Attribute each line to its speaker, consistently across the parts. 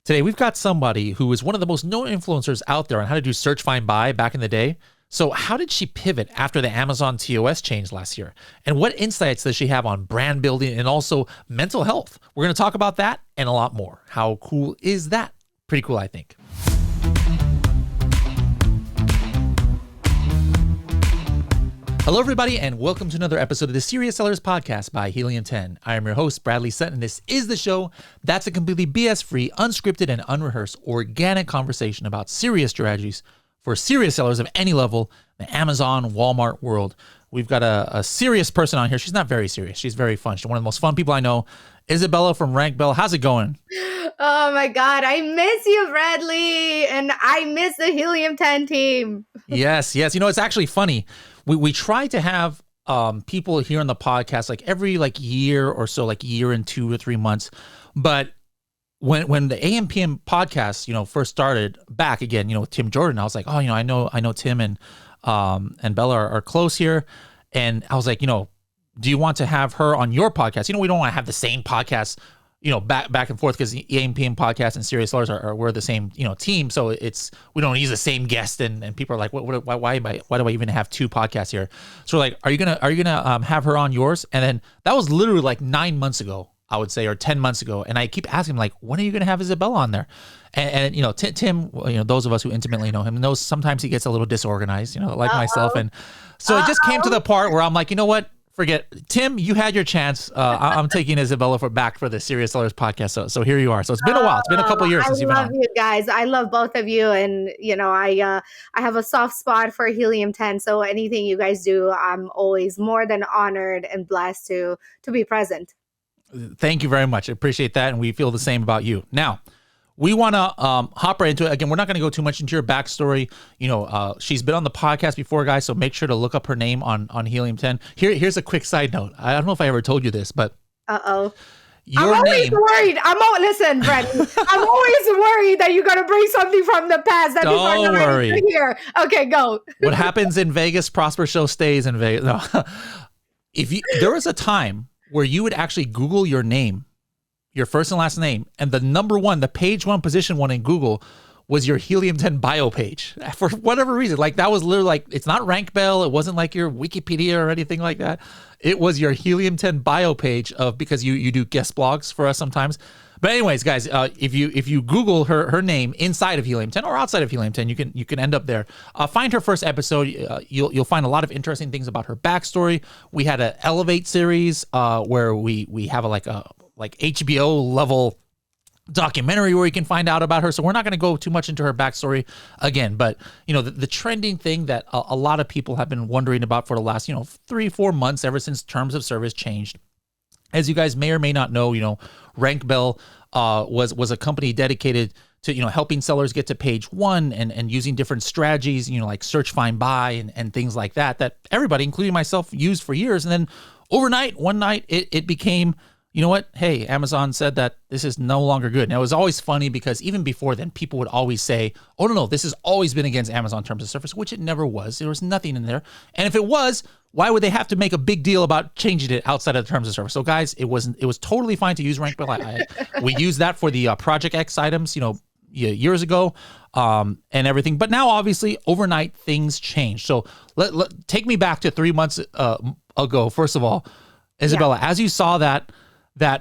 Speaker 1: Today, we've got somebody who is one of the most known influencers out there on how to do search, find, buy back in the day. So how did she pivot after the Amazon TOS change last year? And what insights does she have on brand building and also mental health? We're going to talk about that and a lot more. How cool is that? Pretty cool, I think. Hello, everybody, and welcome to another episode of the Serious Sellers Podcast by Helium 10. I am your host, Bradley Sutton, and this is the show that's a completely BS-free, unscripted, and unrehearsed organic conversation about serious strategies for serious sellers of any level, the Amazon, Walmart world. We've got a serious person on here. She's not very serious. She's very fun. She's one of the most fun people I know. Izabela from Rank Bell. How's it going?
Speaker 2: Oh my God, I miss you, Bradley, and I miss the Helium 10 team.
Speaker 1: Yes. You know, it's actually funny. We try to have people here on the podcast every year or so, year and 2 or 3 months. But when the AM/PM podcast, first started back again, with Tim Jordan, I was like, I know Tim and Bella are close here. And I was like, do you want to have her on your podcast? We don't want to have the same podcast, back and forth, because the AM/PM podcast and Serious Sellers we're the same, team. So we don't use the same guest, and people are like, why do I even have 2 podcasts here? So we're like, are you gonna have her on yours? And then that was literally 9 months ago, I would say, or 10 months ago. And I keep asking him, when are you gonna have Izabela on there? And Tim, those of us who intimately know him knows sometimes he gets a little disorganized, like myself. And so it just came to the part where I'm like, you know what? Forget Tim. You had your chance. I'm taking Izabela back for the Serious Sellers podcast. So here you are. So it's been a while. It's been a couple of years since you've been on.
Speaker 2: I love you guys. I love both of you, and I have a soft spot for Helium 10. So anything you guys do, I'm always more than honored and blessed to be present.
Speaker 1: Thank you very much. I appreciate that, and we feel the same about you. Now, we want to hop right into it. Again, we're not going to go too much into your backstory. She's been on the podcast before, guys, so make sure to look up her name on Helium 10. Here's a quick side note. I don't know if I ever told you this, but
Speaker 2: I'm always worried. Listen, Bradley, I'm always worried that you're going to bring something from the past that people are not ready to hear. Okay, go.
Speaker 1: What happens in Vegas, Prosper Show stays in Vegas. No. There was a time where you would actually Google your name, your first and last name, and the page 1 position one in Google was your Helium 10 bio page. For whatever reason, that was literally it's not Rank Bell. It wasn't like your Wikipedia or anything like that. It was your Helium 10 bio page because you do guest blogs for us sometimes. But anyways, guys, if you Google her name inside of Helium 10 or outside of Helium 10, you can end up there. Find her first episode. You'll find a lot of interesting things about her backstory. We had an Elevate series where we have a HBO level documentary where you can find out about her. So we're not going to go too much into her backstory again, but the trending thing that a lot of people have been wondering about for the last 3-4 months, ever since terms of service changed. As you guys may or may not know, Rank Bell was a company dedicated to helping sellers get to page 1 and using different strategies, like search, find, buy, and things like that everybody, including myself, used for years. And then overnight, one night, it became, you know what? Hey, Amazon said that this is no longer good. Now, it was always funny because even before then, people would always say, oh, no, this has always been against Amazon terms of service, which it never was. There was nothing in there. And if it was, why would they have to make a big deal about changing it outside of the terms of service? So, guys, it was totally fine to use Rank Bell. We used that for the Project X items, years ago and everything. But now, obviously, overnight, things change. So take me back to 3 months ago. First of all, Izabela, as you saw that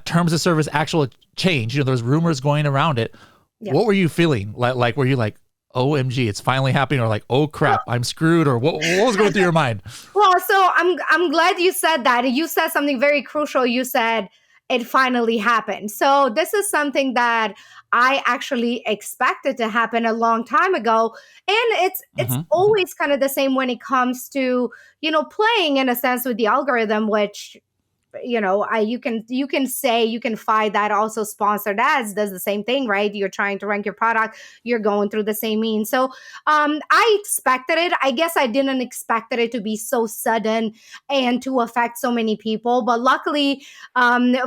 Speaker 1: terms of service actual change, there's rumors going around it. Yeah. What were you feeling? Were you like, OMG, it's finally happening, or like, oh crap, I'm screwed, or what was going through your mind?
Speaker 2: Well, so I'm glad you said that. You said something very crucial. You said it finally happened. So this is something that I actually expected to happen a long time ago. And it's always kind of the same when it comes to, playing in a sense with the algorithm, which you can find that also sponsored ads does the same thing, right? You're trying to rank your product, you're going through the same means. So I expected it. I guess I didn't expect it to be so sudden and to affect so many people. But luckily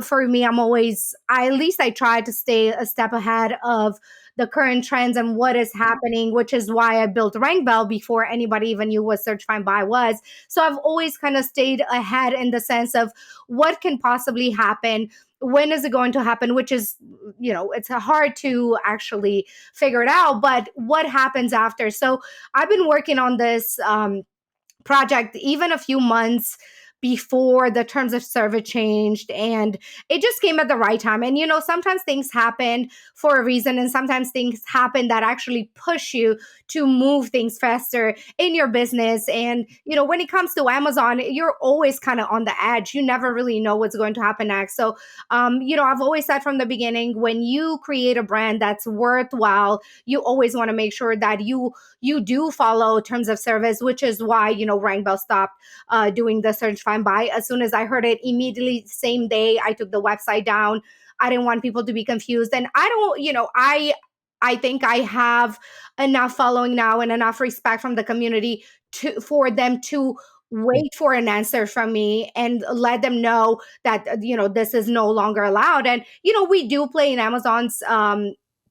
Speaker 2: for me, at least I try to stay a step ahead of the current trends and what is happening, which is why I built Rank Bell before anybody even knew what Search Find Buy was. So I've always kind of stayed ahead in the sense of what can possibly happen, when is it going to happen, which is, it's hard to actually figure it out, but what happens after. So I've been working on this project even a few months before the terms of service changed, and it just came at the right time. And sometimes things happen for a reason, and sometimes things happen that actually push you to move things faster in your business. And when it comes to Amazon, you're always kind of on the edge. You never really know what's going to happen next. So I've always said from the beginning, when you create a brand that's worthwhile, you always want to make sure that you do follow terms of service, which is why Rank Bell stopped doing the search find buy. As soon as I heard it, immediately same day I took the website down. I didn't want people to be confused, and I don't, I think I have enough following now and enough respect from the community for them to wait for an answer from me and let them know that this is no longer allowed. And we do play in Amazon's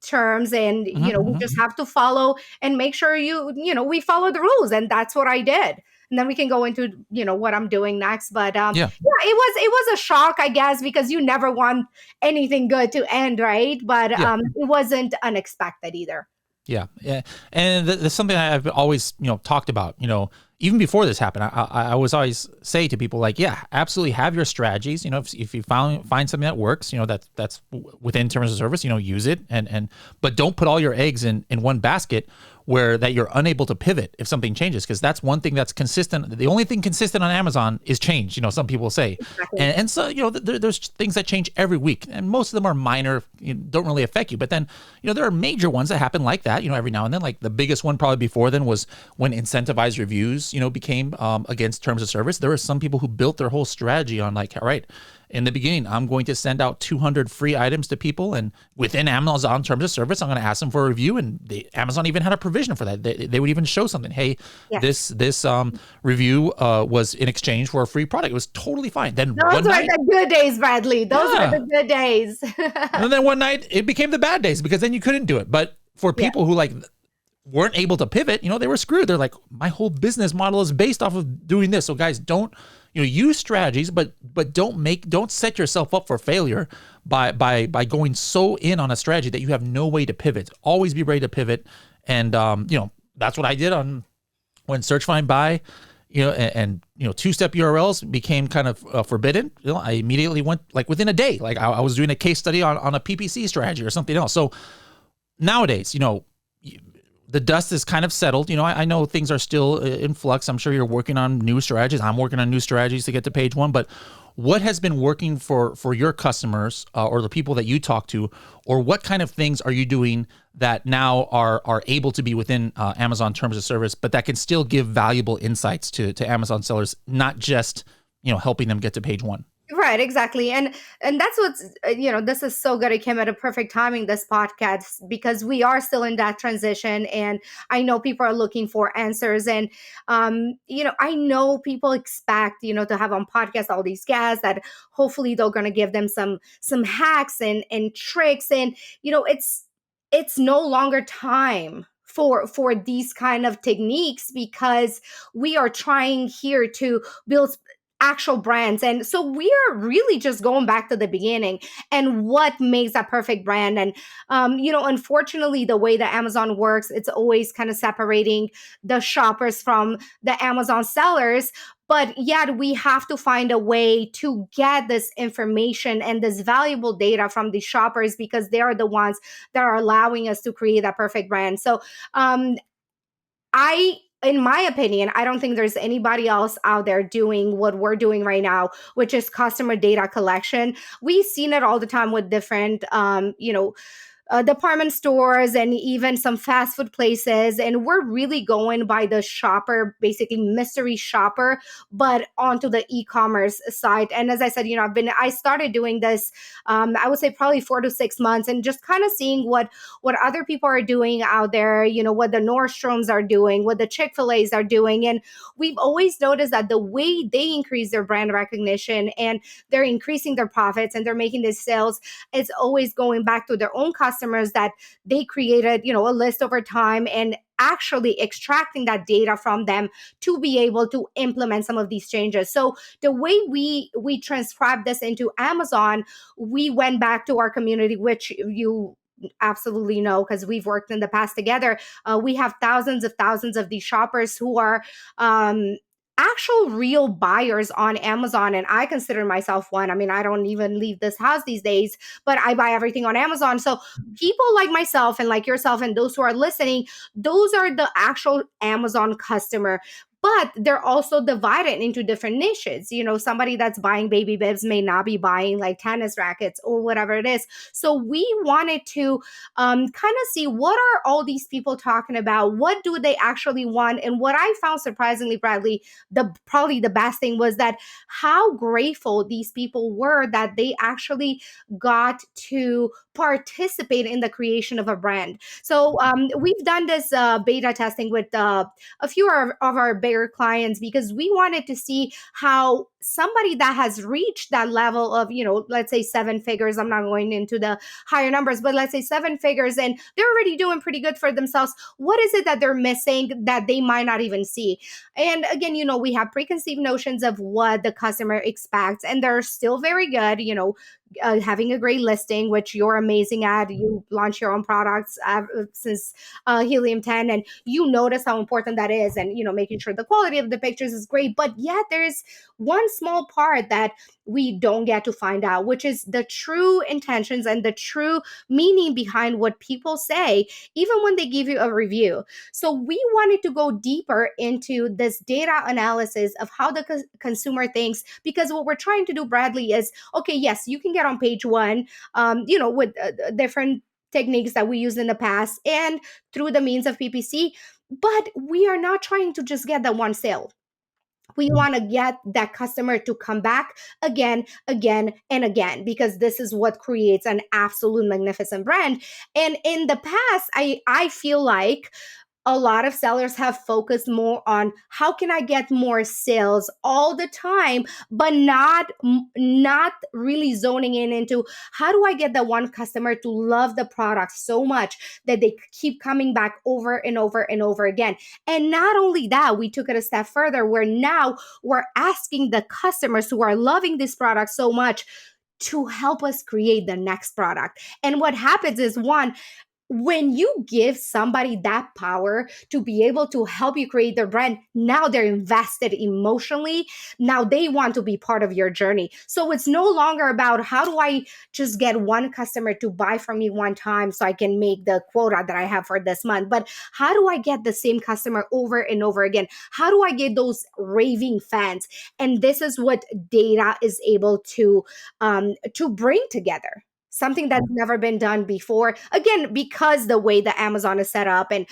Speaker 2: terms, and we just have to follow and make sure we follow the rules, and that's what I did. And then we can go into what I'm doing next. But
Speaker 1: Yeah.
Speaker 2: it was a shock, I guess, because you never want anything good to end, right? But
Speaker 1: Yeah.
Speaker 2: it wasn't unexpected either.
Speaker 1: Yeah, yeah, and that's something I've always talked about. Even before this happened, I was always say to people like, yeah, absolutely have your strategies. If you find something that works, that's within terms of service, use it, but don't put all your eggs in one basket where that you're unable to pivot if something changes, because that's one thing that's consistent. The only thing consistent on Amazon is change. Some people say,
Speaker 2: Exactly.
Speaker 1: and so there's things that change every week, and most of them are minor, don't really affect you. But then there are major ones that happen like that. Every now and then. Like the biggest one probably before then was when incentivized reviews became against terms of service. There were some people who built their whole strategy on like, all right, in the beginning, I'm going to send out 200 free items to people, and within Amazon terms of service, I'm going to ask them for a review. And Amazon even had a provision for that. They would even show something. Hey, this review was in exchange for a free product. It was totally fine. Then
Speaker 2: those were the good days, Bradley. Those were the good days.
Speaker 1: And then one night it became the bad days, because then you couldn't do it. But for people who weren't able to pivot, they were screwed. They're like, my whole business model is based off of doing this. So guys, don't use strategies, but don't set yourself up for failure by going so in on a strategy that you have no way to pivot. Always be ready to pivot. And that's what I did on when search find buy, and two-step URLs became kind of forbidden. I immediately went within a day, I was doing a case study on a PPC strategy or something else. So nowadays, the dust is kind of settled. I know things are still in flux. I'm sure you're working on new strategies. I'm working on new strategies to get to page one. But what has been working for your customers or the people that you talk to, or what kind of things are you doing that now are able to be within Amazon terms of service, but that can still give valuable insights to Amazon sellers, not just helping them get to page one?
Speaker 2: Right, exactly. And that's what's, this is so good. It came at a perfect timing, this podcast, because we are still in that transition. And I know people are looking for answers. And, I know people expect, to have on podcast all these guests that hopefully they're going to give them some hacks and tricks. And, it's no longer time for these kind of techniques, because we are trying here to build actual brands. And so we are really just going back to the beginning and what makes that perfect brand. And, unfortunately, the way that Amazon works, it's always kind of separating the shoppers from the Amazon sellers. But yet we have to find a way to get this information and this valuable data from the shoppers, because they are the ones that are allowing us to create that perfect brand. So, in my opinion, I don't think there's anybody else out there doing what we're doing right now, which is customer data collection. We've seen it all the time with different, department stores and even some fast food places. And we're really going by the shopper, basically mystery shopper, but onto the e-commerce side. And as I said, I started doing this, I would say probably 4 to 6 months, and just kind of seeing what other people are doing out there, what the Nordstroms are doing, what the Chick-fil-A's are doing. And we've always noticed that the way they increase their brand recognition and they're increasing their profits and they're making these sales, it's always going back to their own customer customers that they created, a list over time, and actually extracting that data from them to be able to implement some of these changes. So the way we transcribed this into Amazon, we went back to our community, which you absolutely know because we've worked in the past together. We have thousands of these shoppers who are actual real buyers on Amazon. And I consider myself one. I mean, I don't even leave this house these days, but I buy everything on Amazon. So people like myself and like yourself and those who are listening, those are the actual Amazon customer. But they're also divided into different niches. Somebody that's buying baby bibs may not be buying like tennis rackets or whatever it is. So we wanted to kind of see what are all these people talking about? What do they actually want? And what I found surprisingly, Bradley, probably the best thing was that how grateful these people were that they actually got to participate in the creation of a brand. So we've done this beta testing with a few of our bigger clients because we wanted to see how somebody that has reached that level of, let's say 7 figures, I'm not going into the higher numbers, but let's say 7 figures, and they're already doing pretty good for themselves. What is it that they're missing that they might not even see? And again, we have preconceived notions of what the customer expects, and they're still very good, having a great listing, which you're amazing at. You launch your own products since Helium 10, and you notice how important that is, and making sure the quality of the pictures is great. But yet there's one small part that we don't get to find out, which is the true intentions and the true meaning behind what people say, even when they give you a review. So we wanted to go deeper into this data analysis of how the consumer thinks, because what we're trying to do, Bradley, is okay, yes, you can get on page one, with different techniques that we used in the past and through the means of PPC, but we are not trying to just get that one sale. We want to get that customer to come back again, and again, because this is what creates an absolute magnificent brand. And in the past, I feel like a lot of sellers have focused more on how can I get more sales all the time, but not really zoning in into how do I get the one customer to love the product so much that they keep coming back over and over and over again. And not only that, we took it a step further where now we're asking the customers who are loving this product so much to help us create the next product. And what happens is, one, when you give somebody that power to be able to help you create their brand, now they're invested emotionally. Now they want to be part of your journey. So it's no longer about how do I just get one customer to buy from me one time so I can make the quota that I have for this month, but how do I get the same customer over and over again? How do I get those raving fans? And this is what data is able to bring together. Something that's never been done before. Again, because the way that Amazon is set up and,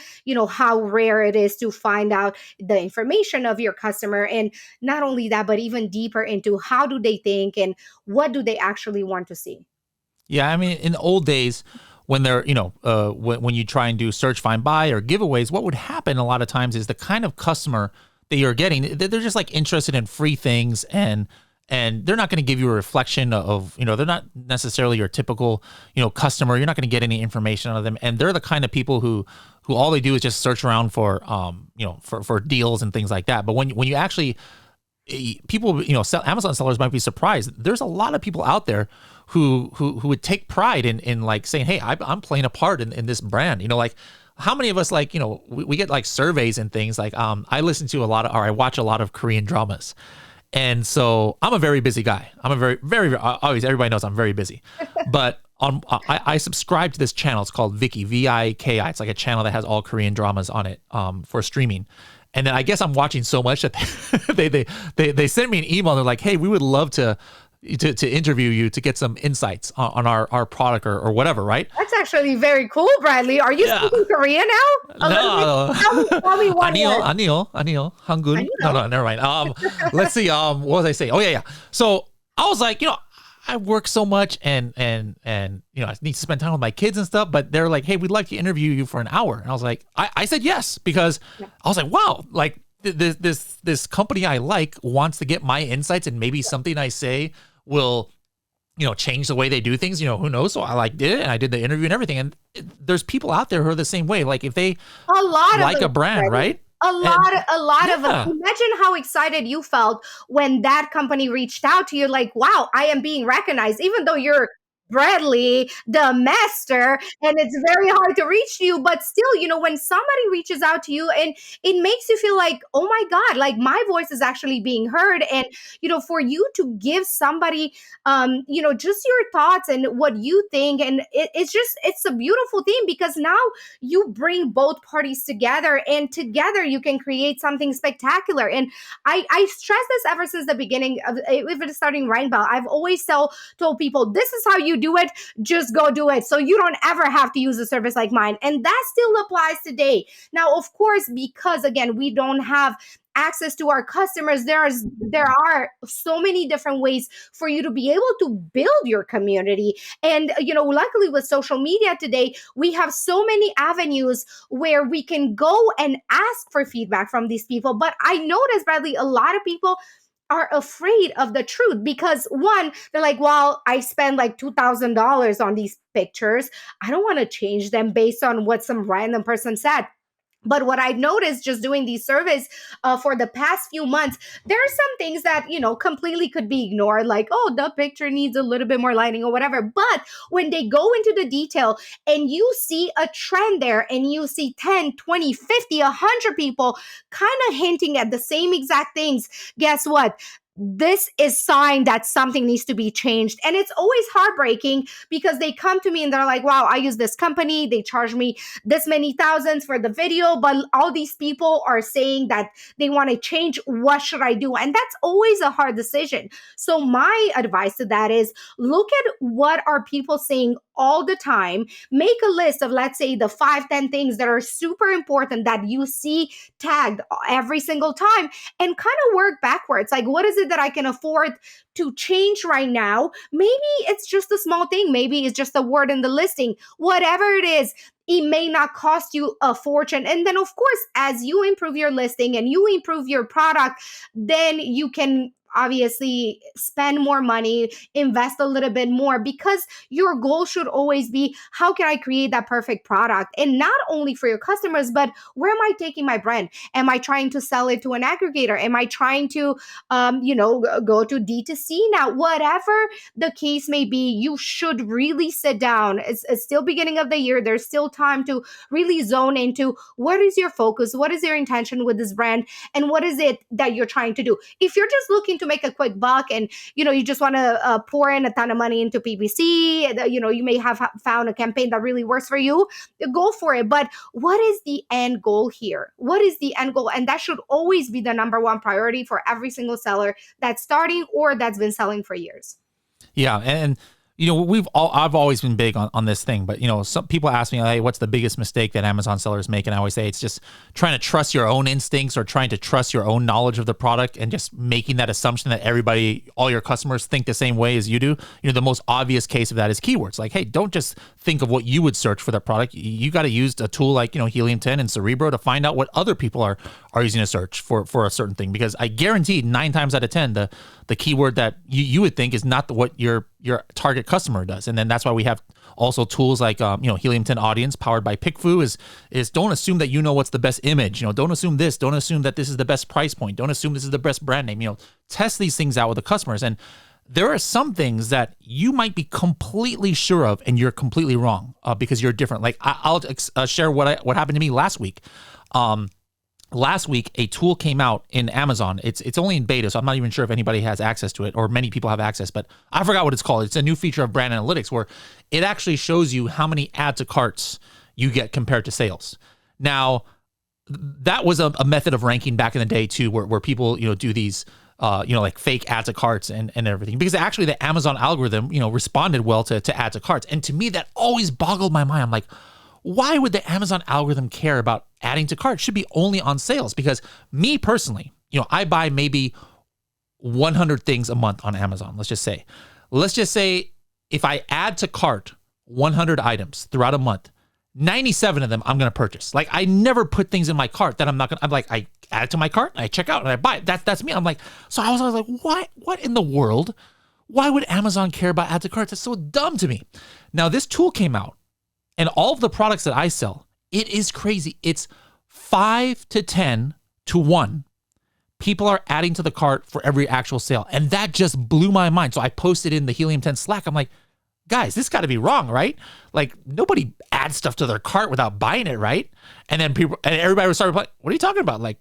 Speaker 2: how rare it is to find out the information of your customer. And not only that, but even deeper into how do they think and what do they actually want to see.
Speaker 1: Yeah, I mean, in the old days, when they're, when you try and do search, find, buy, or giveaways, what would happen a lot of times is the kind of customer that you're getting, they're just like interested in free things, and they're not going to give you a reflection of, they're not necessarily your typical, customer. You're not going to get any information out of them. And they're the kind of people who all they do is just search around for, for deals and things like that. But when you actually, people, Amazon sellers might be surprised. There's a lot of people out there who would take pride in like saying, hey, I'm playing a part in this brand, like, how many of us, like, we get like surveys and things like, I listen to I watch a lot of Korean dramas. And so I'm a very busy guy. I'm a very, very, always, everybody knows I'm very busy, but I subscribe to this channel. It's called Viki, Viki. It's like a channel that has all Korean dramas on it, for streaming. And then I guess I'm watching so much that they sent me an email. They're like, hey, we would love to interview you to get some insights on our product or whatever, right?
Speaker 2: That's actually very cool, Bradley. Are you speaking Korean now?
Speaker 1: No.
Speaker 2: Tell me one
Speaker 1: Anil, Hangul. No, never mind. Let's see. What was I saying? Oh, yeah. So I was like, I work so much and I need to spend time with my kids and stuff, but they're like, hey, we'd like to interview you for an hour. And I was like, I said yes, because I was like, wow, like this company I like wants to get my insights, and maybe something I say will change the way they do things. Who knows? So I did it, and I did the interview and everything. And there's people out there who are the same way. Like if they
Speaker 2: a lot
Speaker 1: like
Speaker 2: of
Speaker 1: a brand, right?
Speaker 2: A lot of
Speaker 1: Yeah.
Speaker 2: them. Imagine how excited you felt when that company reached out to you, like, wow, I am being recognized, even though you're Bradley, the master, and it's very hard to reach you. But still, when somebody reaches out to you and it makes you feel like, oh my God, like my voice is actually being heard. And, for you to give somebody, just your thoughts and what you think. And it's a beautiful thing because now you bring both parties together and together you can create something spectacular. And I stress this ever since the beginning of even starting Rainbow. I've always told people, this is how you do it, just go do it. So you don't ever have to use a service like mine. And that still applies today. Now, of course, because again, we don't have access to our customers, there are so many different ways for you to be able to build your community. And luckily with social media today, we have so many avenues where we can go and ask for feedback from these people. But I noticed, Bradley, a lot of people are afraid of the truth because one, they're like, well, I spend like $2,000 on these pictures. I don't want to change them based on what some random person said. But what I noticed just doing these surveys for the past few months, there are some things that, completely could be ignored, like, oh, the picture needs a little bit more lighting or whatever. But when they go into the detail and you see a trend there and you see 10, 20, 50, 100 people kind of hinting at the same exact things, guess what? This is sign that something needs to be changed. And it's always heartbreaking because they come to me and they're like, wow, I use this company. They charge me this many thousands for the video, but all these people are saying that they want to change. What should I do? And that's always a hard decision. So my advice to that is look at what are people saying all the time. Make a list of, let's say, the 5-10 things that are super important that you see tagged every single time and kind of work backwards. Like, what is it that I can afford to change right now? Maybe it's just a small thing. Maybe it's just a word in the listing. Whatever it is, it may not cost you a fortune. And then, of course, as you improve your listing and you improve your product, then you can obviously spend more money, invest a little bit more, because your goal should always be, how can I create that perfect product? And not only for your customers, but where am I taking my brand? Am I trying to sell it to an aggregator? Am I trying to, go to D2C now? Whatever the case may be, you should really sit down. It's still beginning of the year. There's still time to really zone into what is your focus? What is your intention with this brand? And what is it that you're trying to do? If you're just looking to make a quick buck and you just want to pour in a ton of money into PPC, you may have found a campaign that really works for you, go for it. But what is the end goal here? What is the end goal? And that should always be the number one priority for every single seller that's starting or that's been selling for years.
Speaker 1: Yeah, and I've always been big on this thing, but some people ask me, hey, what's the biggest mistake that Amazon sellers make? And I always say it's just trying to trust your own instincts or trying to trust your own knowledge of the product and just making that assumption that all your customers think the same way as you do. The most obvious case of that is keywords. Like, hey, don't just think of what you would search for that product. You got to use a tool like, Helium 10 and Cerebro to find out what other people are using to search for a certain thing, because I guarantee 9 times out of 10, the keyword that you would think is not what your target customer does. And then that's why we have also tools like Helium 10 Audience powered by PickFu is don't assume that what's the best image. Don't assume this. Don't assume that this is the best price point. Don't assume this is the best brand name. Test these things out with the customers. And there are some things that you might be completely sure of and you're completely wrong because you're different. Like I'll share what happened to me last week. Last week, a tool came out in Amazon. It's only in beta, so I'm not even sure if anybody has access to it or many people have access, but I forgot what it's called. It's a new feature of brand analytics where it actually shows you how many add to carts you get compared to sales. Now, that was a method of ranking back in the day too, where people, do these, like fake add to carts and everything, because actually the Amazon algorithm, responded well to add to carts. And to me, that always boggled my mind. I'm like, why would the Amazon algorithm care about adding to cart? It should be only on sales. Because me personally, I buy maybe 100 things a month on Amazon. Let's just say if I add to cart 100 items throughout a month, 97 of them I'm going to purchase. Like, I never put things in my cart that I'm not going to, I add it to my cart, I check out and I buy it. That's me. I'm like, so I was like, what in the world Why would Amazon care about add to carts? That's so dumb to me. Now, this tool came out, and all of the products that I sell, it is crazy. It's 5 to 10 to 1. People are adding to the cart for every actual sale. And that just blew my mind. So I posted in the Helium 10 Slack. I'm like, guys, this got to be wrong, right? Like, nobody adds stuff to their cart without buying it, right? And then everybody was starting to play, what are you talking about? Like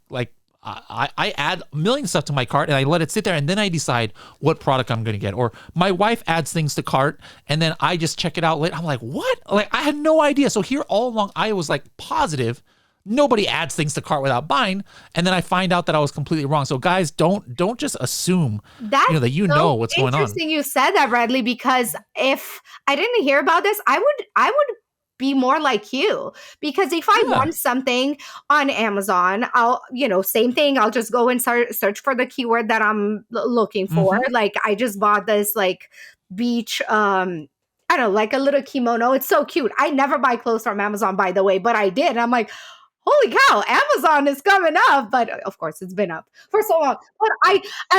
Speaker 1: I add a million stuff to my cart and I let it sit there and then I decide what product I'm going to get. Or my wife adds things to cart and then I just check it out later. I'm like, what? Like, I had no idea. So here all along, I was like positive nobody adds things to cart without buying, and then I find out that I was completely wrong. So guys, don't just assume
Speaker 2: That's
Speaker 1: that you know what's going on.
Speaker 2: Interesting you said that, Bradley, because if I didn't hear about this, I would be more like you, because if I want something on Amazon, I'll, same thing. I'll just go and search for the keyword that I'm looking for. Like, I just bought this like beach, I don't know, like a little kimono. It's so cute. I never buy clothes from Amazon, by the way, but I did. And I'm like, holy cow, Amazon is coming up. But of course, it's been up for so long. But I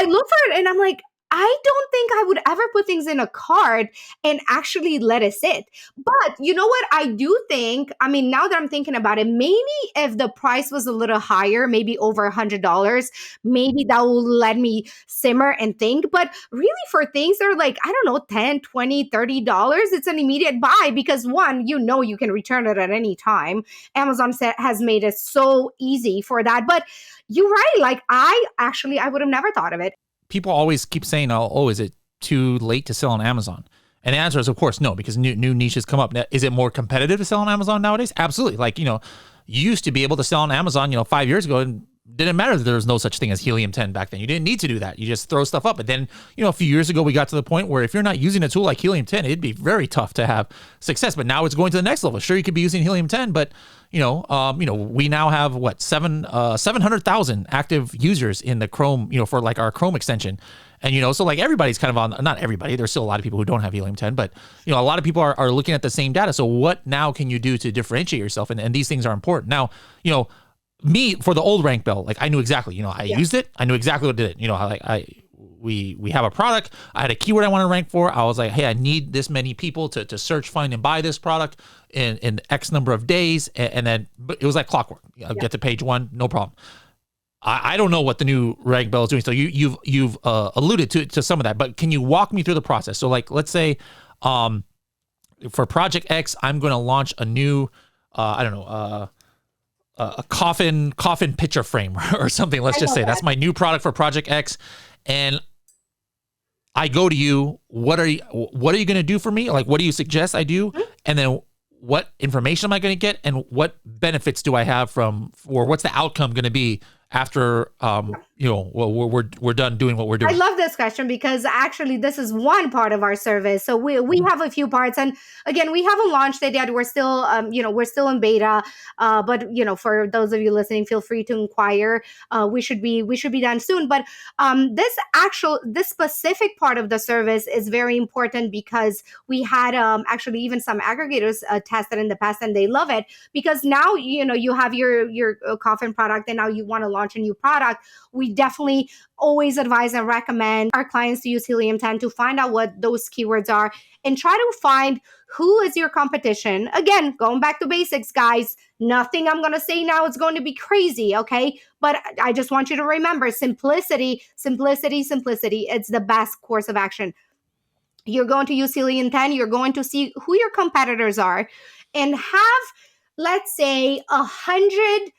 Speaker 2: look for it and I'm like, I don't think I would ever put things in a cart and actually let it sit. But you know what? I do think, I mean, now that I'm thinking about it, maybe if the price was a little higher, maybe over $100, maybe that will let me simmer and think. But really, for things that are like, I don't know, 10, 20, $30, it's an immediate buy, because one, you can return it at any time. Amazon has made it so easy for that. But you're right. Like, I would have never thought of it.
Speaker 1: People always keep saying, oh, is it too late to sell on Amazon? And the answer is, of course, no, because new niches come up. Now, is it more competitive to sell on Amazon nowadays? Absolutely. Like, you used to be able to sell on Amazon, 5 years ago, and didn't matter that there was no such thing as Helium 10 back then. You didn't need to do that. You just throw stuff up. But then, a few years ago, we got to the point where if you're not using a tool like Helium 10, it'd be very tough to have success. But now it's going to the next level. Sure, you could be using Helium 10, but we now have 700,000 active users in the Chrome, for like our Chrome extension. And, so like everybody's kind of on, not everybody, there's still a lot of people who don't have Helium 10, but, a lot of people are looking at the same data. So what now can you do to differentiate yourself? And these things are important. Now, me, for the old rank bell, like I knew exactly, I used it. I knew exactly what did it. We have a product. I had a keyword I want to rank for. I was like, hey, I need this many people to search, find, and buy this product in X number of days. And then it was like clockwork. I'll get to page 1, no problem. I don't know what the new rank bell is doing. So you've alluded to some of that, but can you walk me through the process? So like, let's say for Project X, I'm going to launch a new, a coffin picture frame or something. Let's just say that's my new product for Project X. And I go to you, what are you going to do for me? Like, what do you suggest I do? And then what information am I going to get? And what benefits do I have or what's the outcome going to be after, we're done doing what we're doing?
Speaker 2: I love this question because actually this is one part of our service. So we have a few parts, and again, we haven't launched it yet. We're still, we're still in beta. But for those of you listening, feel free to inquire. We should be done soon. But this specific part of the service is very important because we had actually even some aggregators test it in the past, and they love it because now you have your coffin product, and now you want to launch a new product. We definitely always advise and recommend our clients to use Helium 10 to find out what those keywords are and try to find who is your competition. Again, going back to basics, guys, nothing I'm going to say now is going to be crazy, okay? But I just want you to remember simplicity. It's the best course of action. You're going to use Helium 10. You're going to see who your competitors are and have, let's say, 100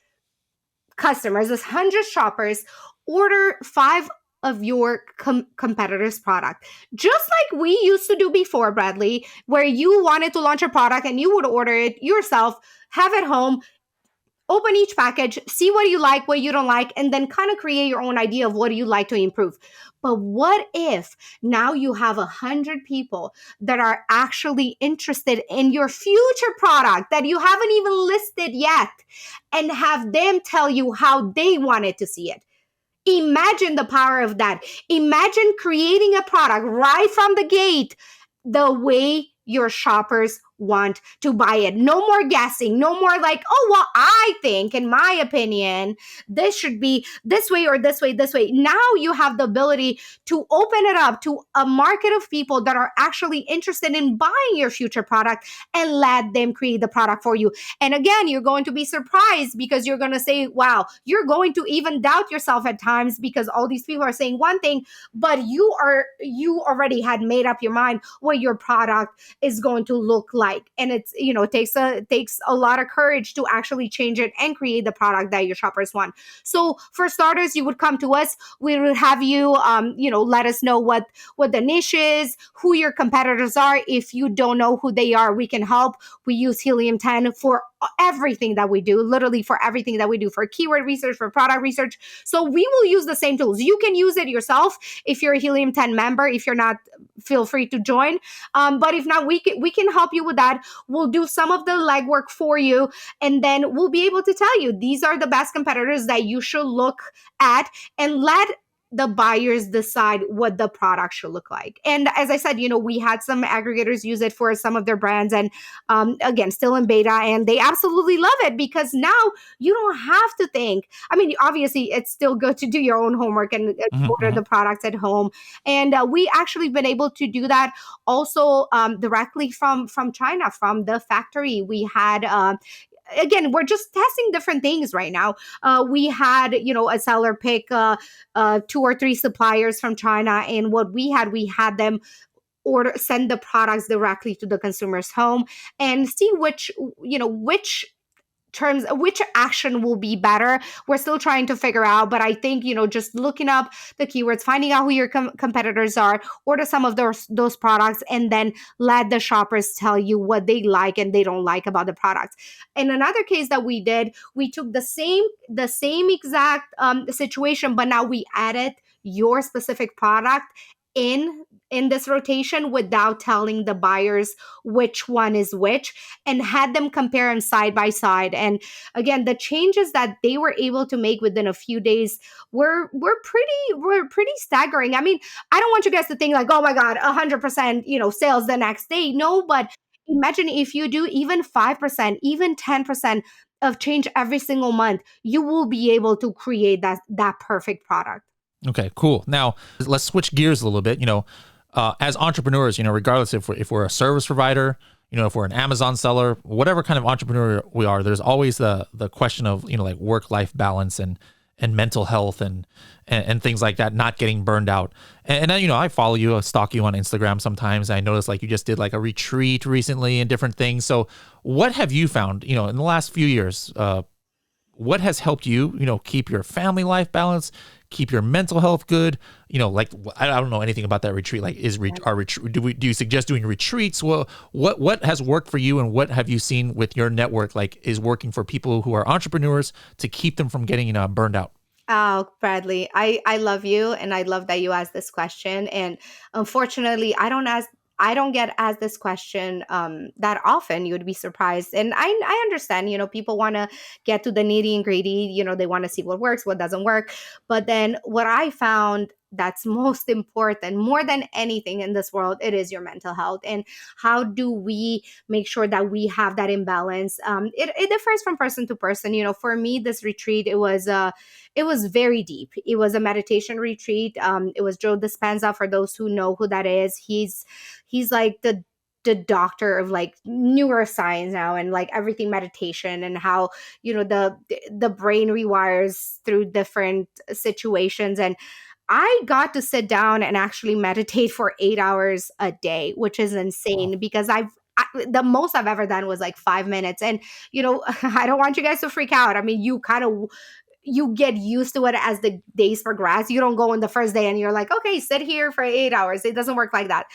Speaker 2: customers, 100 shoppers, order 5 of your competitors' product. Just like we used to do before, Bradley, where you wanted to launch a product and you would order it yourself, have it home, open each package, see what you like, what you don't like, and then kind of create your own idea of what you like to improve. But what if now you have 100 people that are actually interested in your future product that you haven't even listed yet and have them tell you how they wanted to see it? Imagine the power of that. Imagine creating a product right from the gate the way your shoppers want to buy it. No more guessing. No more like, oh, well, I think, in my opinion, this should be this way or this way, this way. Now you have the ability to open it up to a market of people that are actually interested in buying your future product and let them create the product for you. And again, you're going to be surprised because you're going to say, wow, you're going to even doubt yourself at times because all these people are saying one thing, but you already had made up your mind what your product is going to look like. And it's, it takes a lot of courage to actually change it and create the product that your shoppers want. So for starters, you would come to us. We would have you, let us know what the niche is, who your competitors are. If you don't know who they are, we can help. We use Helium 10 for everything that we do, literally for everything that we do, for keyword research, for product research. So we will use the same tools. You can use it yourself if you're a Helium 10 member. If you're not, feel free to join. But if not, we can help you with that. We'll do some of the legwork for you, and then we'll be able to tell you these are the best competitors that you should look at, and let the buyers decide what the product should look like. And as I said, we had some aggregators use it for some of their brands, and again, still in beta, and they absolutely love it because now you don't have to think. I mean, obviously, it's still good to do your own homework and order the products at home. And we actually been able to do that also directly from China, from the factory. We had again, we're just testing different things right now. We had, a seller pick 2 or 3 suppliers from China, and what we had them send the products directly to the consumer's home and see which terms, which action will be better. We're still trying to figure out, but I think, just looking up the keywords, finding out who your competitors are, order some of those products, and then let the shoppers tell you what they like and they don't like about the products. In another case that we did, we took the same exact situation, but now we added your specific product in this rotation without telling the buyers which one is which, and had them compare them side by side. And again, the changes that they were able to make within a few days were pretty staggering. I mean, I don't want you guys to think like, oh my god, 100% sales the next day. No, but imagine if you do even 5%, even 10% of change every single month, you will be able to create that perfect product.
Speaker 1: Okay, cool. Now let's switch gears a little bit. As entrepreneurs, regardless if we're a service provider, if we're an Amazon seller, whatever kind of entrepreneur we are, there's always the question of, like work-life balance and mental health and things like that, not getting burned out. And then, I follow you, I stalk you on Instagram sometimes. I notice like you just did like a retreat recently and different things. So what have you found, in the last few years, what has helped you, keep your family life balanced, keep your mental health good? Like I don't know anything about that retreat. Like, do you suggest doing retreats? Well, what has worked for you, and what have you seen with your network like is working for people who are entrepreneurs to keep them from getting burned out?
Speaker 2: Oh, Bradley, I love you, and I love that you asked this question. And unfortunately, I don't get asked this question that often. You would be surprised, and I understand. People want to get to the nitty and gritty. They want to see what works, what doesn't work. But then what I found that's most important, more than anything in this world, it is your mental health. And how do we make sure that we have that imbalance? It differs from person to person. For me, this retreat, it was very deep. It was a meditation retreat. It was Joe Dispenza, for those who know who that is. He's like the doctor of like neuroscience now, and like everything meditation, and how the brain rewires through different situations. And I got to sit down and actually meditate for 8 hours a day, which is insane.
Speaker 1: Wow.
Speaker 2: Because the most I've ever done was like 5 minutes. And I don't want you guys to freak out. I mean, you get used to it as the days progress. You don't go in the first day and you're like, okay, sit here for 8 hours. It doesn't work like that.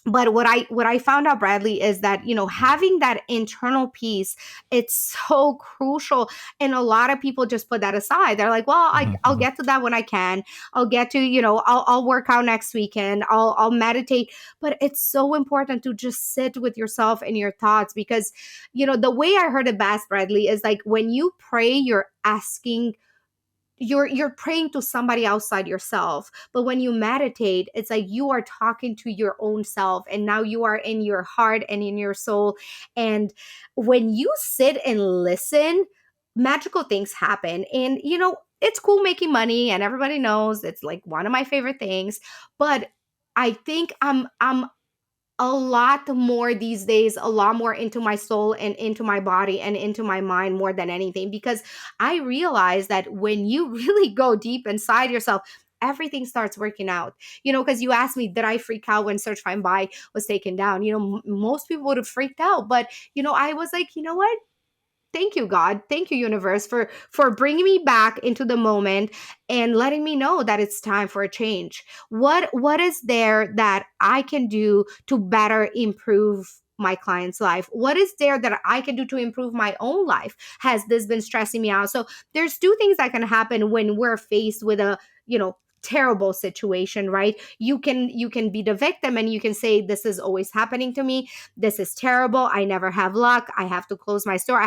Speaker 2: But what I found out, Bradley, is that having that internal peace, it's so crucial. And a lot of people just put that aside. They're like, well, I'll get to that when I can. I'll get to I'll work out next weekend. I'll meditate. But it's so important to just sit with yourself and your thoughts, because the way I heard it best, Bradley, is like when you pray, you're asking you're praying to somebody outside yourself. But when you meditate, it's like you are talking to your own self, and now you are in your heart and in your soul. And when you sit and listen, magical things happen. And it's cool making money, and everybody knows it's like one of my favorite things. But I think I'm a lot more these days, a lot more into my soul and into my body and into my mind more than anything, because I realize that when you really go deep inside yourself, everything starts working out. Because you asked me, did I freak out when Search Find Buy was taken down? Most people would have freaked out, but I was like, you know what? Thank you, God. Thank you, universe, for bringing me back into the moment and letting me know that it's time for a change. What is there that I can do to better improve my client's life? What is there that I can do to improve my own life? Has this been stressing me out? So there's two things that can happen when we're faced with a, terrible situation, right? You can be the victim and you can say, this is always happening to me. This is terrible. I never have luck. I have to close my store.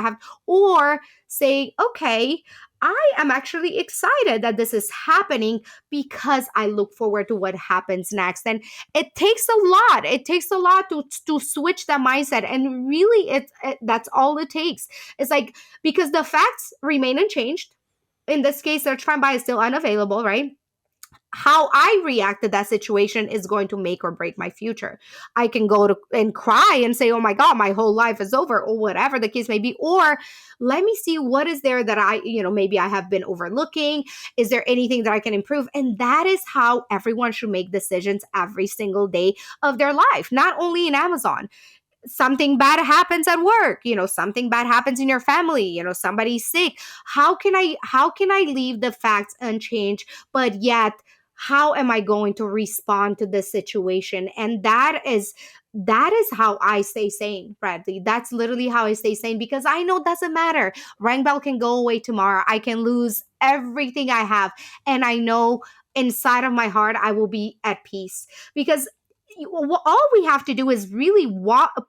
Speaker 2: Or say, okay, I am actually excited that this is happening because I look forward to what happens next. And it takes a lot. It takes a lot to switch that mindset. And really, that's all it takes. It's like, because the facts remain unchanged. In this case, Search Find Buy is still unavailable, right? How I react to that situation is going to make or break my future. I can go to and cry and say, oh my God, my whole life is over, or whatever the case may be. Or let me see what is there that maybe I have been overlooking. Is there anything that I can improve? And that is how everyone should make decisions every single day of their life, not only in Amazon. Something bad happens at work, something bad happens in your family, somebody's sick. How can I leave the facts unchanged, but yet how am I going to respond to this situation? And that is how I stay sane, Bradley. That's literally how I stay sane, because I know it doesn't matter. Rank Bell can go away tomorrow. I can lose everything I have, and I know inside of my heart I will be at peace, because all we have to do is really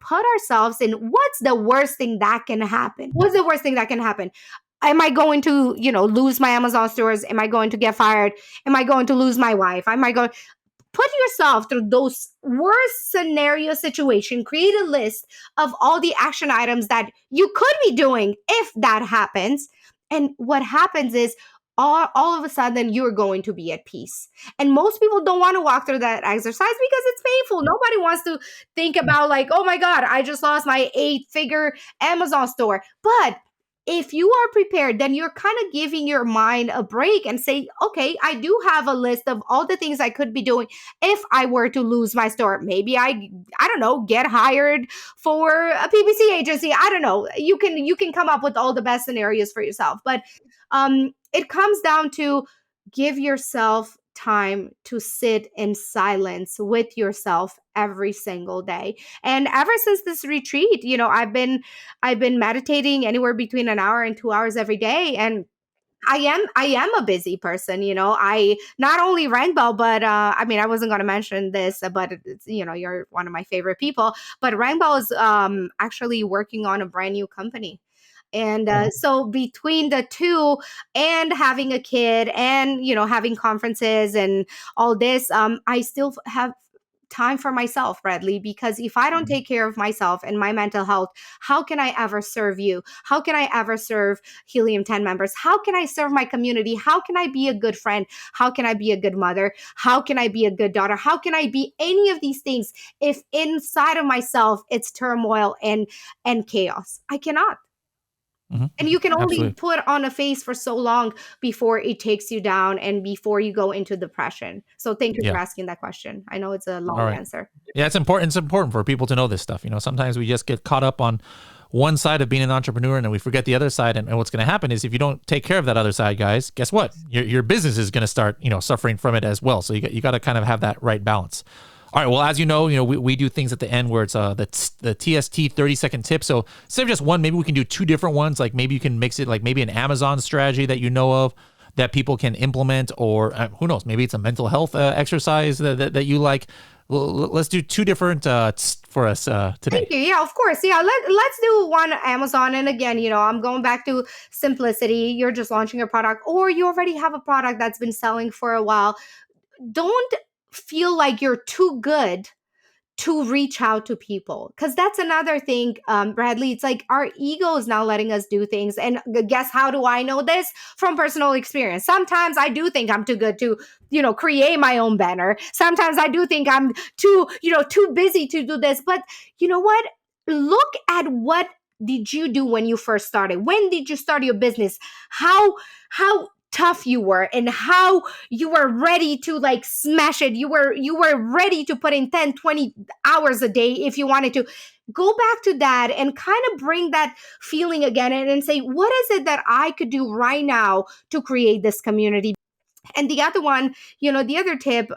Speaker 2: put ourselves in, what's the worst thing that can happen? What's the worst thing that can happen? Am I going to, lose my Amazon stores? Am I going to get fired? Am I going to lose my wife? Am I going put yourself through those worst scenario situation, create a list of all the action items that you could be doing if that happens. And what happens is, all of a sudden you're going to be at peace. And most people don't want to walk through that exercise because it's painful. Nobody wants to think about, like, oh my God, I just lost my 8-figure Amazon store. But if you are prepared, then you're kind of giving your mind a break and say, okay, I do have a list of all the things I could be doing if I were to lose my store. Maybe I don't know, get hired for a PPC agency. I don't know. You can come up with all the best scenarios for yourself. But it comes down to, give yourself time to sit in silence with yourself every single day. And ever since this retreat, I've been meditating anywhere between an hour and 2 hours every day. And I am a busy person, I not only Rank Bell, but I wasn't going to mention this, but it's, you're one of my favorite people. But Rank Bell is actually working on a brand new company. And so between the two, and having a kid, and having conferences and all this, I still have time for myself, Bradley, because if I don't take care of myself and my mental health, how can I ever serve you? How can I ever serve Helium 10 members? How can I serve my community? How can I be a good friend? How can I be a good mother? How can I be a good daughter? How can I be any of these things if inside of myself it's turmoil and chaos? I cannot.
Speaker 1: Mm-hmm.
Speaker 2: And you can only
Speaker 1: Absolutely.
Speaker 2: put on a face for so long before it takes you down and before you go into depression. So thank you for asking that question. I know it's a long answer.
Speaker 1: Yeah, it's important. It's important for people to know this stuff. Sometimes we just get caught up on one side of being an entrepreneur and then we forget the other side. And what's going to happen is, if you don't take care of that other side, guys, guess what? Your business is going to start, suffering from it as well. So you got to kind of have that right balance. All right. Well, as you know, we do things at the end where it's the TST 30-second tip. So instead of just one, maybe we can do two different ones. Like maybe you can mix it, like maybe an Amazon strategy that you know of that people can implement, or who knows, maybe it's a mental health exercise that you like. let's do two different for us today.
Speaker 2: Thank you. Yeah, of course. Yeah, let's do one Amazon. And again, I'm going back to simplicity. You're just launching your product, or you already have a product that's been selling for a while. Don't feel like you're too good to reach out to people, because that's another thing, Bradley. It's like our ego is now letting us do things. And guess how do I know this? From personal experience. Sometimes I do think I'm too good to create my own banner. Sometimes I do think I'm too busy to do this. But you know what, look at what did you do when you first started. When did you start your business? How tough you were, and how you were ready to like smash it. You were ready to put in 10-20 hours a day if you wanted to. Go back to that and kind of bring that feeling again, and say, what is it that I could do right now to create this community? And the other one, the other tip,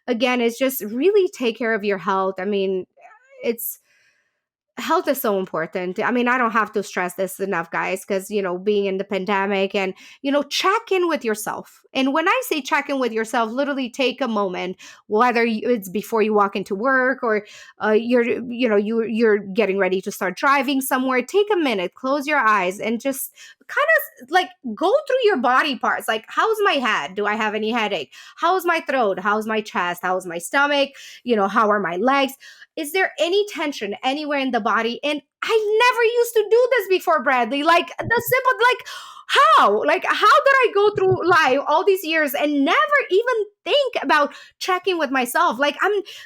Speaker 2: again, is just really take care of your health. I mean, it's health is so important. I mean, I don't have to stress this enough, guys, because, being in the pandemic, and, check in with yourself. And when I say check in with yourself, literally take a moment, whether it's before you walk into work, or you're getting ready to start driving somewhere. Take a minute, close your eyes, and just kind of like go through your body parts. Like, how's my head? Do I have any headache? How's my throat? How's my chest? How's my stomach? How are my legs? Is there any tension anywhere in the body? And I never used to do this before, Bradley. Like, the simple, like, how? Like, how did I go through life all these years and never even think about checking with myself? Like,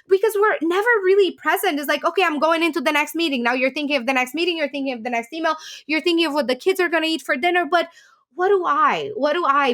Speaker 2: because we're never really present. It's like, okay, I'm going into the next meeting. Now you're thinking of the next meeting. You're thinking of the next email. You're thinking of what the kids are going to eat for dinner. But what do I,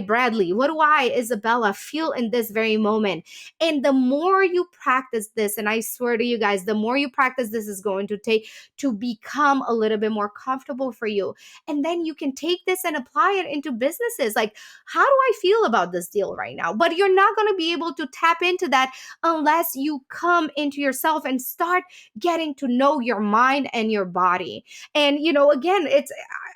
Speaker 2: Bradley, what do I, Izabela, feel in this very moment? And the more you practice this, and I swear to you guys, the more you practice this is going to take to become a little bit more comfortable for you. And then you can take this and apply it into businesses. Like, how do I feel about this deal right now? But you're not going to be able to tap into that unless you come into yourself and start getting to know your mind and your body. And, again,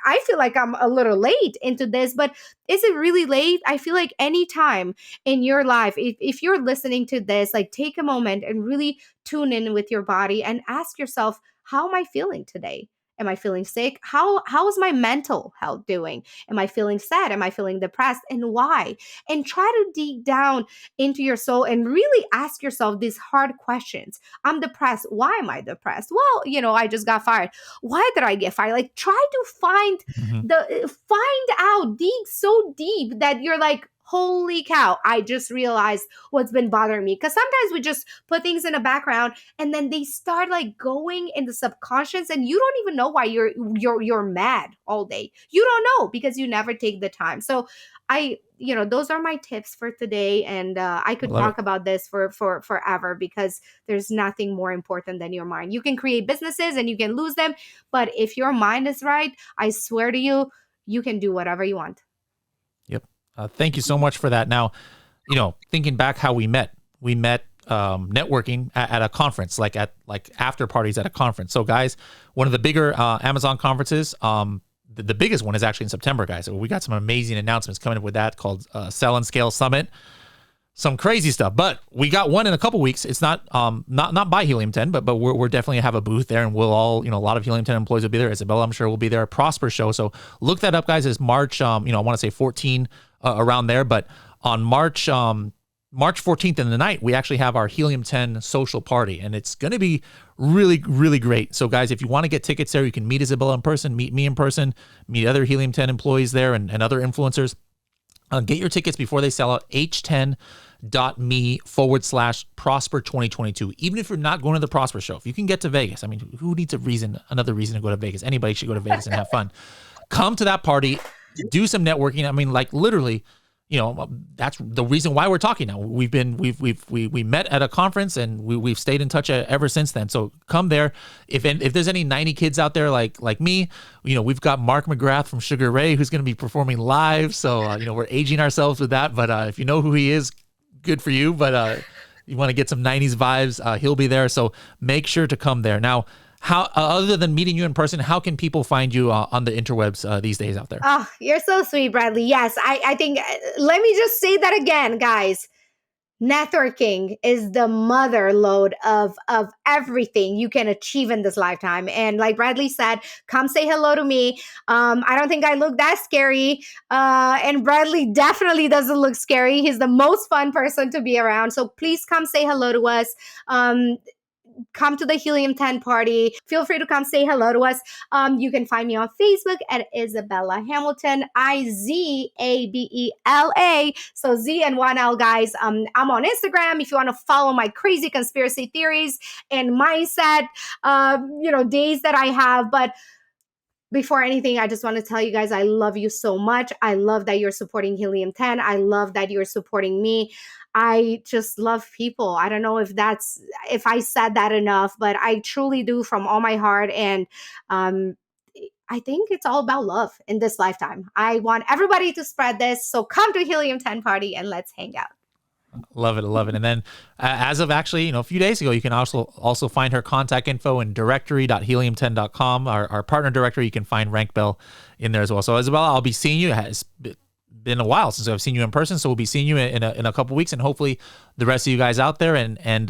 Speaker 2: I feel like I'm a little late into this, but is it really late? I feel like any time in your life, if you're listening to this, like, take a moment and really tune in with your body and ask yourself, how am I feeling today? Am I feeling sick? How is my mental health doing? Am I feeling sad? Am I feeling depressed? And why? And try to dig down into your soul and really ask yourself these hard questions. I'm depressed. Why am I depressed? Well, I just got fired. Why did I get fired? Like, try to find out, dig so deep that you're like, holy cow, I just realized what's been bothering me. Because sometimes we just put things in the background, and then they start like going in the subconscious, and you don't even know why you're mad all day. You don't know, because you never take the time. So those are my tips for today. And I could talk about this for forever, because there's nothing more important than your mind. You can create businesses and you can lose them, but if your mind is right, I swear to you, you can do whatever you want.
Speaker 1: Yep. Thank you so much for that. Now, thinking back how we met networking at a conference, like after parties at a conference. So guys, one of the bigger Amazon conferences, the biggest one is actually in September, guys. So we got some amazing announcements coming up with that, called Sell and Scale Summit. Some crazy stuff, but we got one in a couple weeks. It's not by Helium 10, but we're definitely have a booth there, and we'll all, a lot of Helium 10 employees will be there. Izabela, I'm sure, will be there. Prosper Show. So look that up, guys. It's March, I want to say 14, around there. But on March 14th in the night, we actually have our Helium 10 social party, and it's going to be really, really great. So guys, if you want to get tickets there, you can meet Izabela in person, meet me in person, meet other Helium 10 employees there, and other influencers. Get your tickets before they sell out. h10.me/Prosper 2022. Even if you're not going to the Prosper Show, if you can get to Vegas, I mean, who needs another reason to go to Vegas? Anybody should go to Vegas and have fun. Come to that party, do some networking. I mean, like, literally, that's the reason why we're talking now. We met at a conference, and we've stayed in touch ever since then. So come there. If there's any 90 kids out there like me, we've got Mark McGrath from Sugar Ray, who's going to be performing live. So we're aging ourselves with that. But if you know who he is, good for you. But you want to get some 90s vibes, he'll be there. So make sure to come there. Now, how, other than meeting you in person, how can people find you on the interwebs these days out there?
Speaker 2: Oh, you're so sweet, Bradley. Yes, I think, let me just say that again, guys. networking is the mother load of everything you can achieve in this lifetime. And like Bradley said, come say hello to me. I don't think I look that scary, and Bradley definitely doesn't look scary. He's the most fun person to be around, so please come say hello to us. Come to the Helium 10 party. Feel free to come say hello to us. You can find me on Facebook at Izabela Hamilton, Izabela. So Z and 1L, guys. I'm on Instagram if you want to follow my crazy conspiracy theories and mindset, days that I have. But before anything, I just want to tell you guys, I love you so much. I love that you're supporting Helium 10. I love that you're supporting me. I just love people. I don't know if I said that enough, but I truly do from all my heart. And I think it's all about love in this lifetime. I want everybody to spread this. So come to Helium 10 party and let's hang out.
Speaker 1: Love it. And then as of actually, a few days ago, you can also find her contact info in directory.helium10.com, our partner directory. You can find Rank Bell in there as well. So Izabela, I'll be seeing you. It has been a while since I've seen you in person, so we'll be seeing you in a couple weeks, and hopefully the rest of you guys out there. And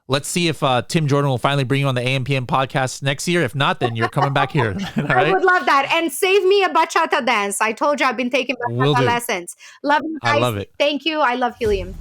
Speaker 1: let's see if Tim Jordan will finally bring you on the AMPM podcast next year. If not, then you're coming back here. All right?
Speaker 2: I would love that. And save me a bachata dance. I told you I've been taking bachata lessons. Love you guys.
Speaker 1: I love it.
Speaker 2: Thank you. I love Helium.